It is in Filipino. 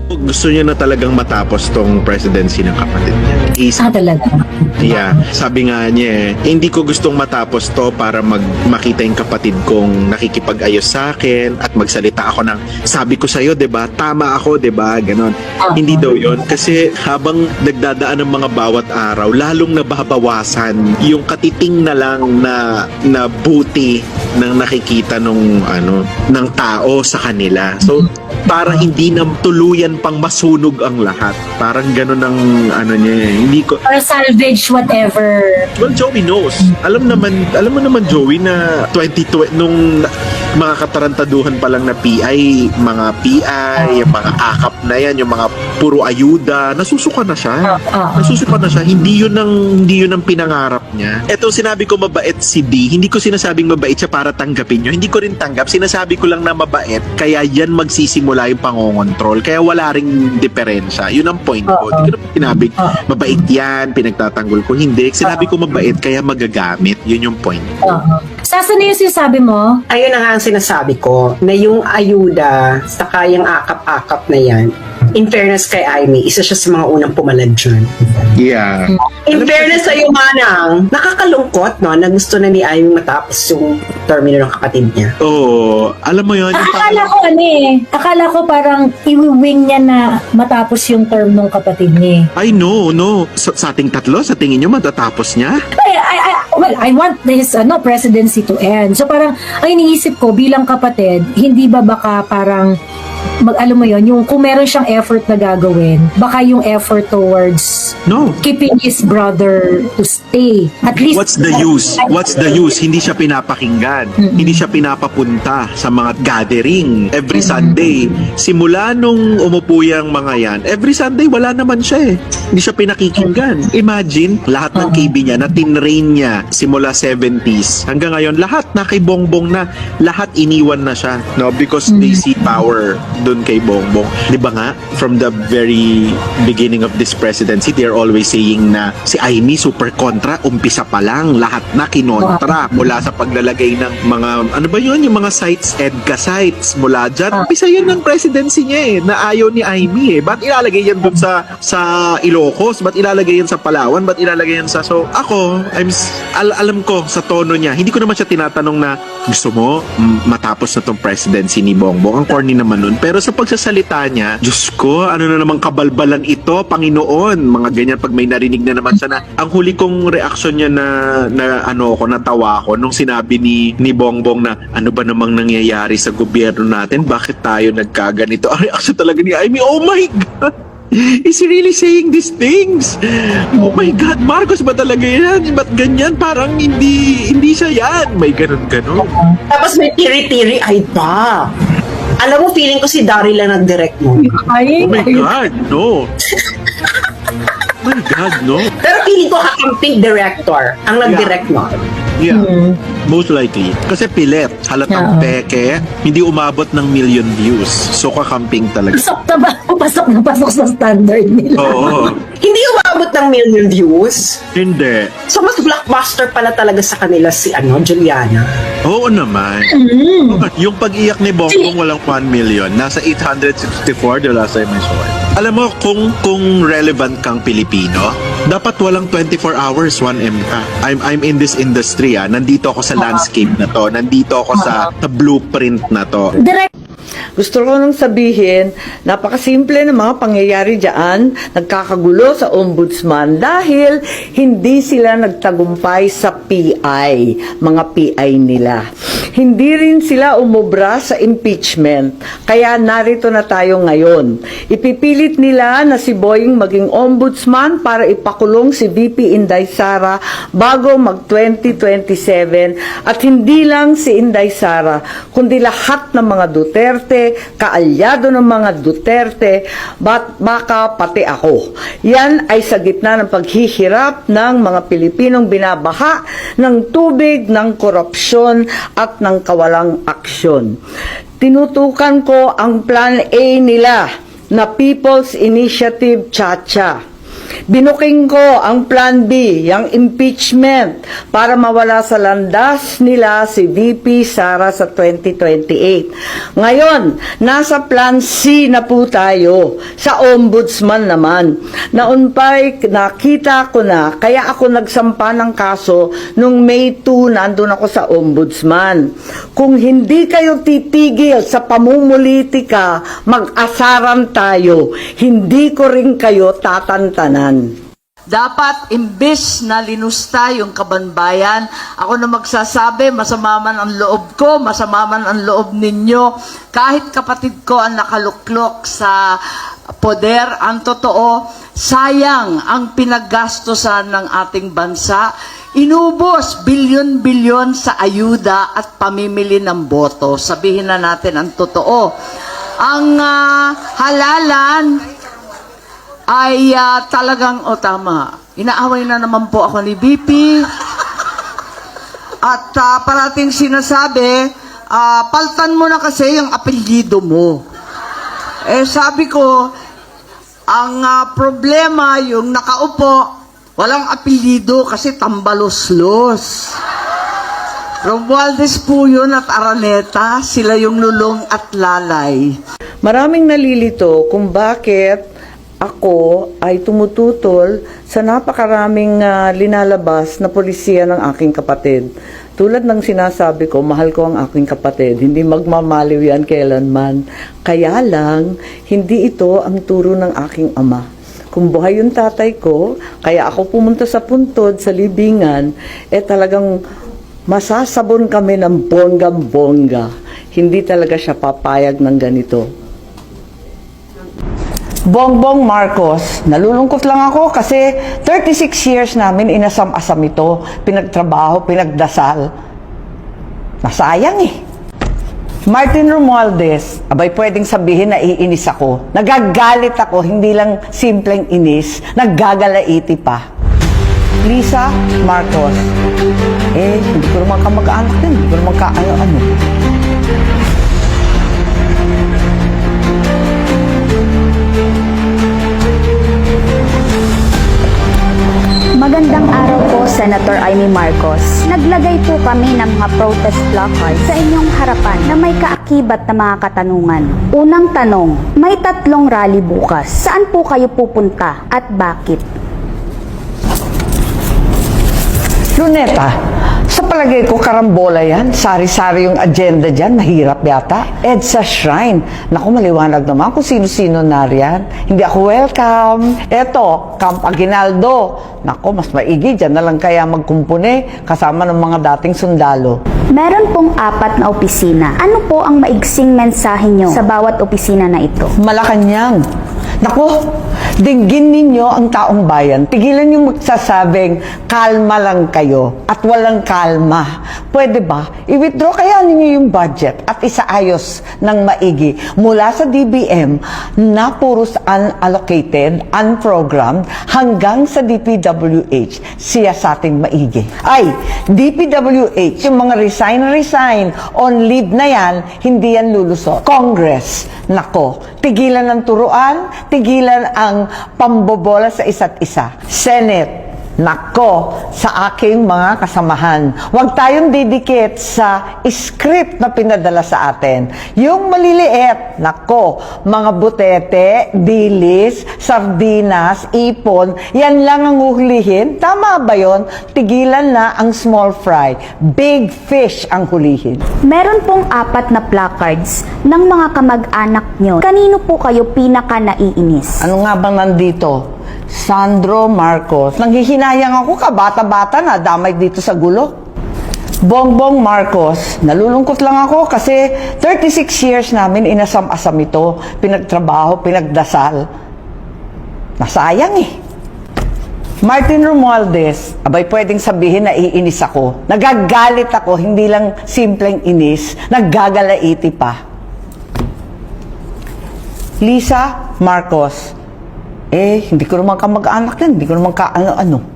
Gusto niya na talagang matapos tong presidency ng kapatid niya. Talaga. Yeah, sabi nga niya hindi ko gustong matapos to para makita yung kapatid kong nakikipag-ayos sa akin at magsalita ako ng sabi ko sa'yo, 'di ba? Tama ako, 'di ba? Ganon. Hindi daw 'yon kasi habang nagdadaan ng mga bawat araw, lalong nababawasan yung katiting na lang na buti ng nakikita ng tao sa kanila. So para hindi na tuluyan pang masunog ang lahat. Parang gano'n ang niya. Hindi ko Or salvage whatever. Well, Joey knows. Alam mo naman Joey na 2020 nung mga katarantaduhan pa lang na PI, yung mga akap na yan, yung mga puro ayuda, nasusuka na siya. Nasusuka na siya. Hindi yun ang pinangarap niya. Eto sinabi ko mabait si D. Hindi ko sinasabing mabait siya para tanggapin nyo. Hindi ko rin tanggap. Sinasabi ko lang na mabait. Kaya yan magsisimula yung pangongontrol. Kaya wala ring diferensya. Yun ang point ko. Hindi ko naman sinabing mabait yan, pinagtatanggol ko. Hindi. Sinabi ko mabait, kaya magagamit. Yun yung point ko. Saan na yung sinasabi mo? Ayun na nga ang sinasabi ko, na yung ayuda, saka yung akap-akap na yan, in fairness kay Amy, isa siya sa mga unang pumalad dyan. Yeah. In fairness sa'yo, Manang, nakakalungkot, no, na gusto na ni Amy matapos yung termino ng kapatid niya. Oo. Alam mo yun? Akala ko parang iwi-wing niya na matapos yung term ng kapatid niya. Ay, no. Sa ating tatlo, sa tingin nyo matatapos niya? I want this presidency to end. So parang, ang iniisip ko bilang kapatid, hindi ba baka parang alam mo yon, yung kung meron siyang effort na gagawin, baka yung effort towards keeping his brother to stay. At least What's the use? Hindi siya pinapakinggan. Hindi siya pinapapunta sa mga gathering every Sunday. Simula nung umupo yung mga yan, every Sunday wala naman siya eh. Hindi siya pinakikinggan. Imagine, lahat ng KB niya na tinrain niya simula 70s hanggang ngayon, lahat na kay Bongbong na, lahat iniwan na siya, no? Because they see power doon kay Bongbong. Di ba nga, from the very beginning of this presidency, they're always saying na si Amy super kontra, umpisa pa lang, lahat na kinontra mula sa paglalagay ng mga, yung mga sites, EDCA sites, mula dyan, umpisa yun ng presidency niya na ayaw ni Amy Ba't ilalagay yan doon sa Ilocos? Ba't ilalagay yan sa Palawan? Ba't ilalagay yan so ako, alam ko sa tono niya, hindi ko naman siya tinatanong na gusto mo matapos na tong presidency ni Bongbong. Ang corny naman nun. Pero sa pagsasalita niya, Diyos ko, ano na naman kabalbalan ito, Panginoon. Mga ganyan, pag may narinig na naman siya na, ang huli kong reaksyon niya natawa ako nung sinabi ni Bongbong na, ano ba namang nangyayari sa gobyerno natin? Bakit tayo nagkaganito? Ang reaksyon talaga ni Amy, oh my God! Is he really saying these things? Oh my God, Marcos ba talaga yan? Ba't ganyan? Parang hindi siya yan. May ganun-ganun. Tapos may tiri-tiri, ay ba? Alam mo, feeling ko si Daryl lang nag-direct mo. Oh my God, no. Oh my God, no. Pero feeling ko kakamping director ang nag-direct mo. Yeah, most likely. Kasi pilit, halatang peke, hindi umabot ng million views. So kakamping talaga. Pasok sa standard nila. Oo. Hindi umabot ng million views. Hindi. So mas blockbuster pala talaga sa kanila si Juliana. Oo naman. Yung pag-iyak ni Bongbong walang 1 million. Nasa 864 the last time I saw it. Alam mo, kung relevant kang Pilipino, dapat walang 24 hours 1M ka. I'm in this industry Nandito ako sa landscape na to. Nandito ako sa blueprint na to. Gusto ko nang sabihin, napakasimple ng mga pangyayari dyan, nagkakagulo sa ombudsman dahil hindi sila nagtagumpay sa PI, mga PI nila. Hindi rin sila umubra sa impeachment, kaya narito na tayo ngayon. Ipipilit nila na si Boying maging ombudsman para ipakulong si VP Inday Sara bago mag-2027 at hindi lang si Inday Sara, kundi lahat ng mga Duterte, kaalyado ng mga Duterte, baka pati ako. Yan ay sa gitna ng paghihirap ng mga Pilipinong binabaha ng tubig, ng korupsyon at ng kawalang aksyon. Tinutukan ko ang Plan A nila na People's Initiative Chacha. Binuking ko ang Plan B, yung impeachment, para mawala sa landas nila si VP Sara sa 2028. Ngayon, nasa Plan C na po tayo, sa Ombudsman naman. Noon pa'y nakita ko na, kaya ako nagsampa ng kaso nung May 2, nandun ako sa Ombudsman. Kung hindi kayo titigil sa pamumulitika, mag-asaran tayo. Hindi ko rin kayo tatantanan. Dapat, imbes na linusta yung kabanbayan, ako na magsasabi, masama man ang loob ko, masama man ang loob ninyo, kahit kapatid ko ang nakaluklok sa poder, ang totoo, sayang ang pinaggastosan ng ating bansa. Inubos bilyon-bilyon sa ayuda at pamimili ng boto. Sabihin na natin ang totoo. Ang halalan ay talagang, tama, inaaway na naman po ako ni BP. At parating sinasabi, paltan mo na kasi yung apelyido mo. Sabi ko, ang problema, yung nakaupo, walang apelyido kasi tambaloslos. Romualdez po yun at Araneta, sila yung lulong at lalay. Maraming nalilito kung bakit ako ay tumututol sa napakaraming linalabas na polisiya ng aking kapatid. Tulad ng sinasabi ko, mahal ko ang aking kapatid. Hindi magmamaliw yan kailanman. Kaya lang, hindi ito ang turo ng aking ama. Kung buhay yung tatay ko, kaya ako pumunta sa puntod, sa libingan, talagang masasabon kami ng bonggang-bongga. Hindi talaga siya papayag ng ganito. Bongbong Marcos, nalulungkot lang ako kasi 36 years namin inasam-asam ito, pinagtrabaho, pinagdasal. Nasayang eh. Martin Romualdez, abay pwedeng sabihin na iinis ako. Nagagalit ako, hindi lang simpleng inis, naggagalaiti pa. Lisa Marcos, hindi ko naman kamag-anak yun, hindi ko naman ka-ano-ano. Magandang araw po, Senator Amy Marcos. Naglagay po kami ng mga protest placards sa inyong harapan na may kaakibat na mga katanungan. Unang tanong, may 3 rally bukas. Saan po kayo pupunta at bakit? Luneta, sa palagay ko karambola yan. Sari-sari yung agenda dyan. Mahirap yata. EDSA Shrine. Naku, maliwanag naman kung sino-sino nariyan. Hindi ako welcome. Eto, Camp Aguinaldo. Naku, mas maigi. Dyan na lang kaya magkumpune kasama ng mga dating sundalo. Meron pong 4 na opisina. Ano po ang maigsing mensahe nyo sa bawat opisina na ito? Malacanang. Naku, dinggin ninyo ang taong bayan. Tigilan yung magsasabing kalma lang kayo at walang kalma. Pwede ba? I-withdraw kaya ninyo yung budget at isaayos ng maigi mula sa DBM na puros unallocated, unprogrammed hanggang sa DPWH. Siya sa ating maigi. Ay, DPWH, yung mga resign on leave na yan, hindi yan lulusot. Congress, nako, tigilan ng turuan, tigilan ang pambobola sa isa't isa. Senate, nako, sa aking mga kasamahan. Huwag tayong didikit sa script na pinadala sa atin. Yung maliliit, nako, mga butete, dilis, sardinas, ipon, yan lang ang uhulihin. Tama ba yon? Tigilan na ang small fry. Big fish ang hulihin. Meron pong 4 na placards ng mga kamag-anak nyo. Kanino po kayo pinaka naiinis? Ano nga bang nandito? Sandro Marcos. Nanghihinayang ako, kabata-bata na, damay dito sa gulo. Bongbong Marcos, nalulungkot lang ako kasi 36 years namin inasam-asam ito, pinagtrabaho, pinagdasal. Nasayang eh. Martin Romualdez, abay pwedeng sabihin na iinis ako. Nagagalit ako, hindi lang simpleng inis, naggagalaiti pa. Lisa Marcos, hindi ko naman kamag-anak yan, hindi ko naman ka-ano-ano.